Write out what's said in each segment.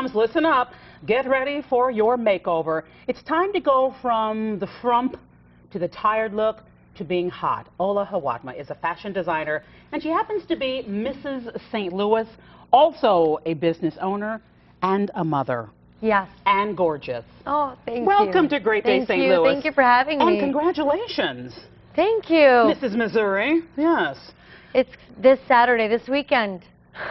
moms, listen up. Get ready for your makeover. It's time to go from the frump to the tired look to being hot. Ola Hawatma is a fashion designer, and she happens to be Mrs. St. Louis, also a business owner and a mother. Yes. And gorgeous. Oh, thank you. Welcome to Great Day St. Louis. Thank you for having me. And congratulations. Thank you. Mrs. Missouri. Yes. It's this Saturday, this weekend.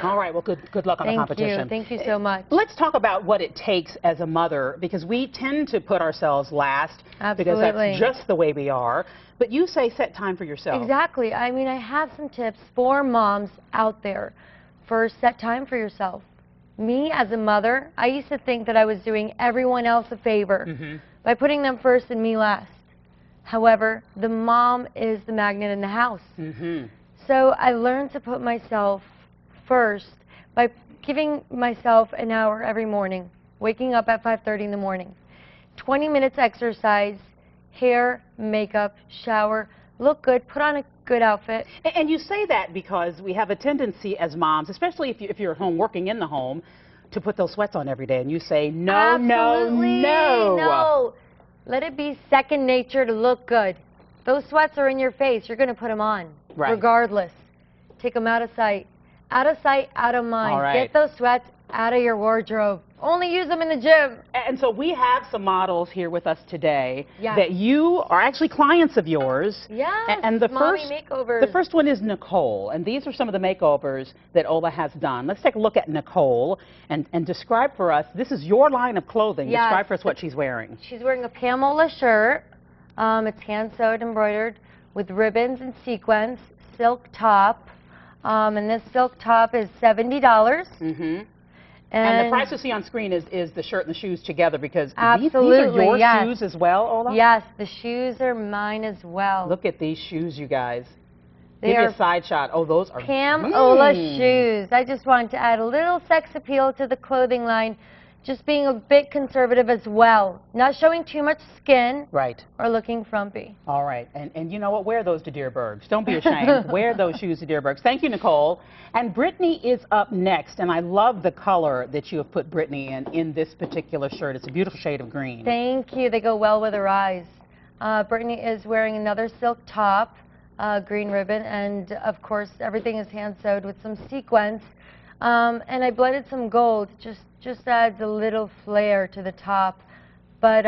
All right, well, good luck on the competition. Thank you so much. Let's talk about what it takes as a mother, because we tend to put ourselves last. Absolutely. Because that's just the way we are. But you say set time for yourself. Exactly. I mean, I have some tips for moms out there for set time for yourself. Me, as a mother, I used to think that I was doing everyone else a favor by putting them first and me last. However, the mom is the magnet in the house. So I learned to put myself first by giving myself an hour every morning, waking up at 5:30 in the morning. 20 minutes exercise, hair, makeup, shower, look good, put on a good outfit. And you say that because we have a tendency as moms, especially if you're at home working in the home, to put those sweats on every day. And you say, no, Absolutely no. Let it be second nature to look good. Those sweats are in your face. You're going to put them on, regardless. Take them out of sight. Out of sight, out of mind. All right. Get those sweats out of your wardrobe. Only use them in the gym. And so we have some models here with us today Yes. that you are actually clients of yours. Yes, And the mommy makeovers. The first one is Nicole, and these are some of the makeovers that Ola has done. Let's take a look at Nicole and describe for us, this is your line of clothing. Yes. Describe for us what she's wearing. She's wearing a Pamola shirt. It's hand-sewed, embroidered with ribbons and sequins, silk top. And this silk top is $70. And the price you see on screen is the shirt and the shoes together, because absolutely, these are your shoes as well, Ola? Yes, the shoes are mine as well. Look at these shoes, you guys. They Give me are a side shot. Oh, those are Pamola shoes. I just wanted to add a little sex appeal to the clothing line, just being a bit conservative as well. Not showing too much skin. Right. Or looking frumpy. All right. And you know what? Wear those to Deerbergs. Don't be ashamed. Wear those shoes to Deerbergs. Thank you, Nicole. And Brittany is up next. And I love the color that you have put Brittany in this particular shirt. It's a beautiful shade of green. Thank you. They go well with her eyes. Brittany is wearing another silk top, green ribbon, and of course everything is hand sewed with some sequins. And I blended some gold, just adds a little flair to the top. But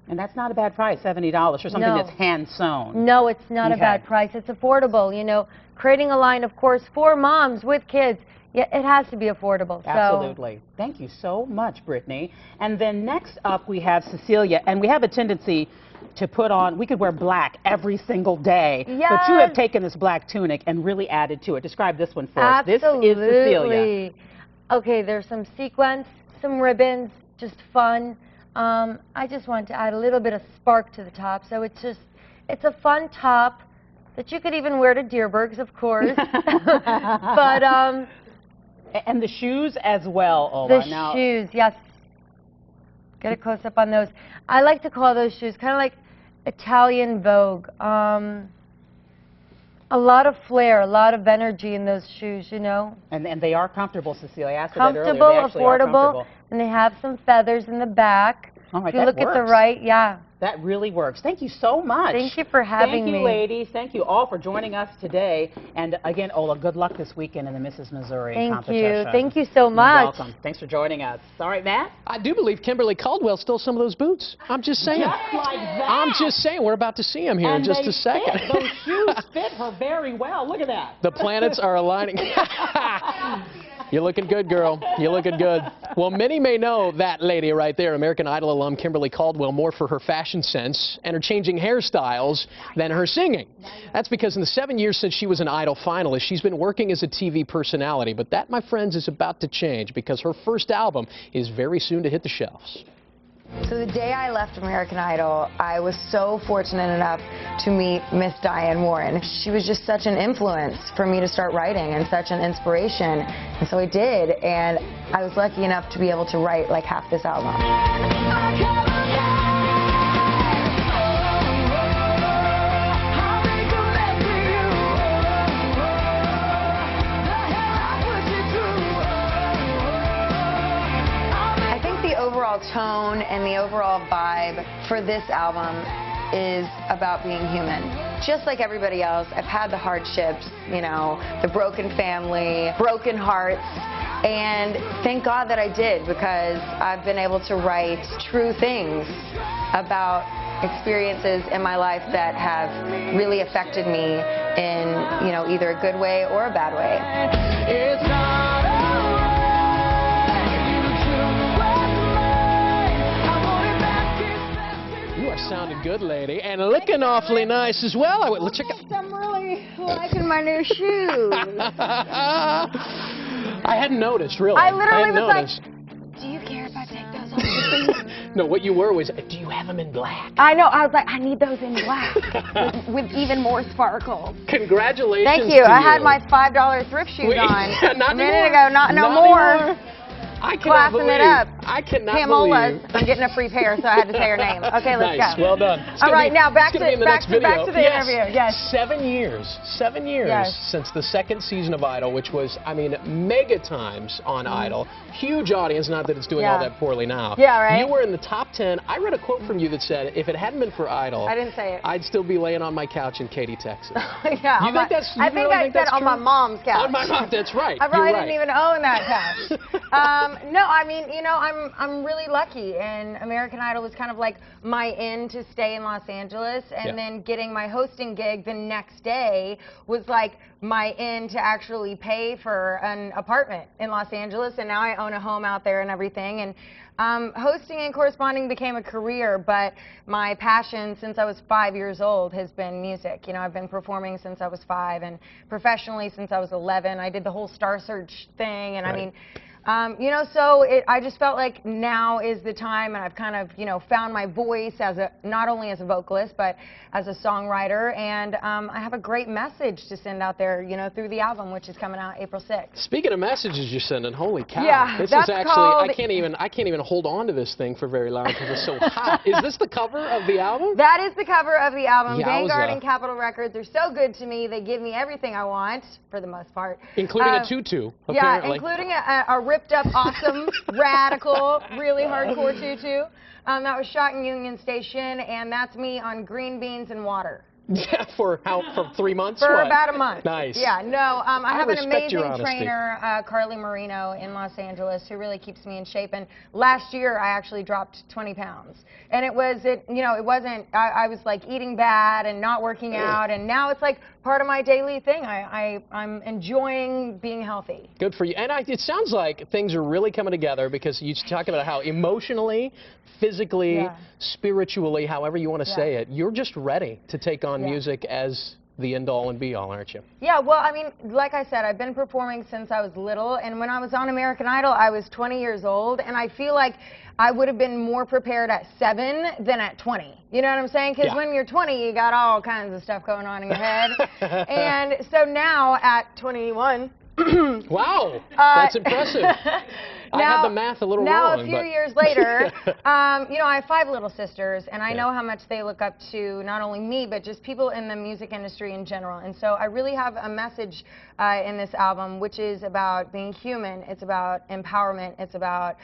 and that's not a bad price, $70 for something that's hand sewn. No, it's not a bad price. It's affordable. You know, creating a line, of course, for moms with kids. Yeah, it has to be affordable. Absolutely. So. Thank you so much, Brittany. And then next up we have Cecilia, and we have a tendency to put on, we could wear black every single day. Yes. But you have taken this black tunic and really added to it. Describe this one for us. Absolutely. This is Cecilia. Okay, there's some sequins, some ribbons, just fun. I just want to add a little bit of spark to the top, so it's a fun top that you could even wear to Deerbergs, of course. But and the shoes as well, Ola. The shoes, yes. Get a close up on those. I like to call those shoes kind of like Italian Vogue. A lot of flair, a lot of energy in those shoes, you know. And they are comfortable, Cecilia. I asked her that comfortable, earlier. They actually are affordable, and they have some feathers in the back. All right, if you look at the right, That really works. Thank you so much. Thank you for having me. Thank you, ladies. Thank you all for joining us today. And again, Ola, good luck this weekend in the Mrs. Missouri competition. Thank you so much. You're welcome. Thanks for joining us. All right, Matt? I do believe Kimberly Caldwell stole some of those boots. I'm just saying. Just like that. I'm just saying. We're about to see them here in just a second. Those shoes fit her very well. Look at that. The planets are aligning. You're looking good, girl. You're looking good. Well, many may know that lady right there, American Idol alum Kimberly Caldwell, more for her fashion sense and her changing hairstyles than her singing. That's because in the 7 years since she was an Idol finalist, she's been working as a TV personality. But that, my friends, is about to change because her first album is very soon to hit the shelves. So the day I left American Idol, I was so fortunate enough to meet Miss Diane Warren. She was just such an influence for me to start writing and such an inspiration. And so I did, and I was lucky enough to be able to write like half this album. overall tone and the overall vibe for this album is about being human. Just like everybody else, I've had the hardships, you know, the broken family, broken hearts, and thank God that I did, because I've been able to write true things about experiences in my life that have really affected me in, you know, either a good way or a bad way. It's not You are sounding good, lady, and looking awfully nice as well. Let's check out. I'm really liking my new shoes. I hadn't noticed, really. I literally was noticed. like, do you care if I take those off? No, what you were was, do you have them in black? I know. I was like, I need those in black with even more sparkles. Congratulations. Thank you. To I had my $5 thrift shoes on not a minute anymore. ago. Not no Not more. anymore. I cannot Classing believe. it up. I cannot Pamolas. believe. I'm getting a free pair, so I had to say her name. Okay, let's Nice. go. Well done. It's All gonna right, be- now back it's gonna be in the next to the video. interview. Yes. 7 years. 7 years Yes. since the second season of Idol, which was, I mean, mega times on Idol. Huge audience, not that it's doing all Yeah. that poorly now. Yeah, right. You were in the top 10. I read a quote from you that said, if it hadn't been for Idol, I didn't say it. I'd still be laying on my couch in Katy, Texas. Yeah. You think that's? You I think really I think said that's on my true? mom's couch. On my mom, that's right. I probably You're right. didn't even own that couch. No, I mean, you know, I'm really lucky, and American Idol was kind of like my in to stay in Los Angeles, and Yeah. then getting my hosting gig the next day was like my in to actually pay for an apartment in Los Angeles, and now I own a home out there and everything, and hosting and corresponding became a career, but my passion since I was 5 years old has been music. You know, I've been performing since I was 5, and professionally since I was 11. I did the whole Star Search thing, and Right. I mean, you know, so I just felt like now is the time, and I've kind of, you know, found my voice as not only as a vocalist, but as a songwriter, and I have a great message to send out there, you know, through the album, which is coming out April 6th. Speaking of messages you're sending, holy cow. Yeah, this that's is actually, called- I can't even hold on to this thing for very long because it's so hot. Is this the cover of the album? That is the cover of the album. Yowza. Vanguard and Capitol Records are so good to me. They give me everything I want, for the most part. Including a tutu, apparently. Yeah, including a ripped up, awesome, radical, really hardcore tutu. That was shot in Union Station, and that's me on green beans and water. Yeah, for 3 months? For What? about a month. Nice. Yeah, no, I have an respect your amazing honesty. trainer, Carly Marino, in Los Angeles, who really keeps me in shape. And last year, I actually dropped 20 pounds. And it wasn't, I was like eating bad and not working out. And now it's like part of my daily thing. I'm enjoying being healthy. Good for you. And it sounds like things are really coming together because you talk about how emotionally, physically, Yeah. spiritually, however you want to Yeah. say it, you're just ready to take on Yeah. music as the end-all and be-all, aren't you? Yeah, well, I mean, like I said, I've been performing since I was little, and when I was on American Idol, I was 20 years old, and I feel like I would have been more prepared at 7 than at 20. You know what I'm saying? Because Yeah. when you're 20, you got all kinds of stuff going on in your head. And so now at 21... Wow, that's impressive. I had the math a little now, wrong. a few but years later, you know, I have 5 little sisters, and I know how much they look up to not only me, but just people in the music industry in general. And so I really have a message in this album, which is about being human. It's about empowerment. It's about,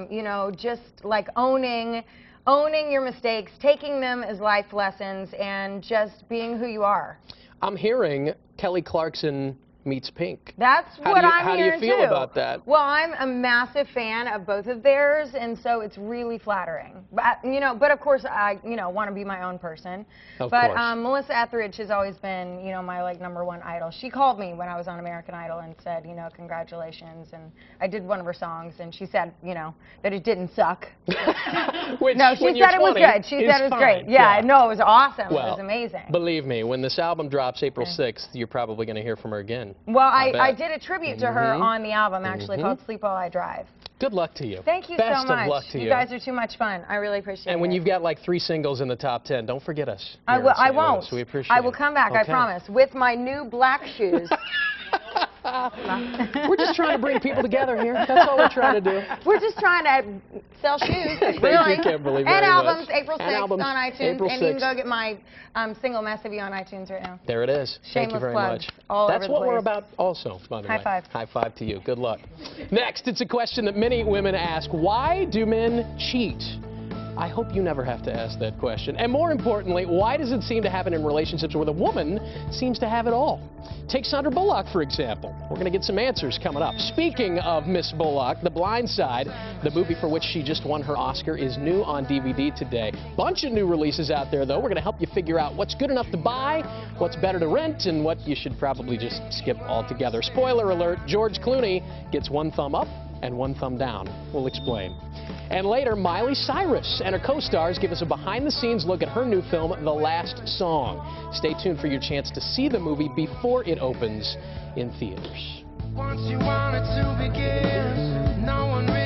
you know, just like owning your mistakes, taking them as life lessons, and just being who you are. I'm hearing Kelly Clarkson meets Pink. That's what I'm How do hearing you feel too. about that? Well, I'm a massive fan of both of theirs, and so it's really flattering. But you know, but of course, I want to be my own person. Of but course. Melissa Etheridge has always been, you know, my like #1 idol. She called me when I was on American Idol and said, you know, congratulations. And I did one of her songs, and she said, you know, that it didn't suck. Which, No, she when you're said it was 20, good. She is said it was fine. great. Yeah, no, it was awesome. Well, it was amazing. Believe me, when this album drops April 6th, you're probably going to hear from her again. Well, I bet. did a tribute to her on the album, actually, called Sleep While I Drive. Good luck to you. Thank you Best so much. of luck to you. You guys are too much fun. I really appreciate it. And when you've got like 3 singles in the top 10, don't forget us. I here will. in I St. won't. Louis. We appreciate I will it. come back. I Okay. promise. With my new black shoes. We're just trying to bring people together here. That's all we're trying to do. We're just trying to sell shoes, Thank really. you, Kimberly, and very albums, much. April 6th And albums, on iTunes. April and you can 6th. go get my single Mess of You on iTunes right now. There it is. Thank you Shameless very plug. much. All That's over the what we're place. about also, by the way. High five. High five to you. Good luck. Next, it's a question that many women ask. Why do men cheat? I hope you never have to ask that question. And more importantly, why does it seem to happen in relationships where the woman seems to have it all? Take Sandra Bullock, for example. We're going to get some answers coming up. Speaking of Miss Bullock, The Blind Side, the movie for which she just won her Oscar, is new on DVD today. Bunch of new releases out there, though. We're going to help you figure out what's good enough to buy, what's better to rent, and what you should probably just skip altogether. Spoiler alert, George Clooney gets one thumb up and one thumb down. We'll explain. And later, Miley Cyrus and her co-stars give us a behind-the-scenes look at her new film, The Last Song. Stay tuned for your chance to see the movie before it opens in theaters. Once you wanted to begin, no one really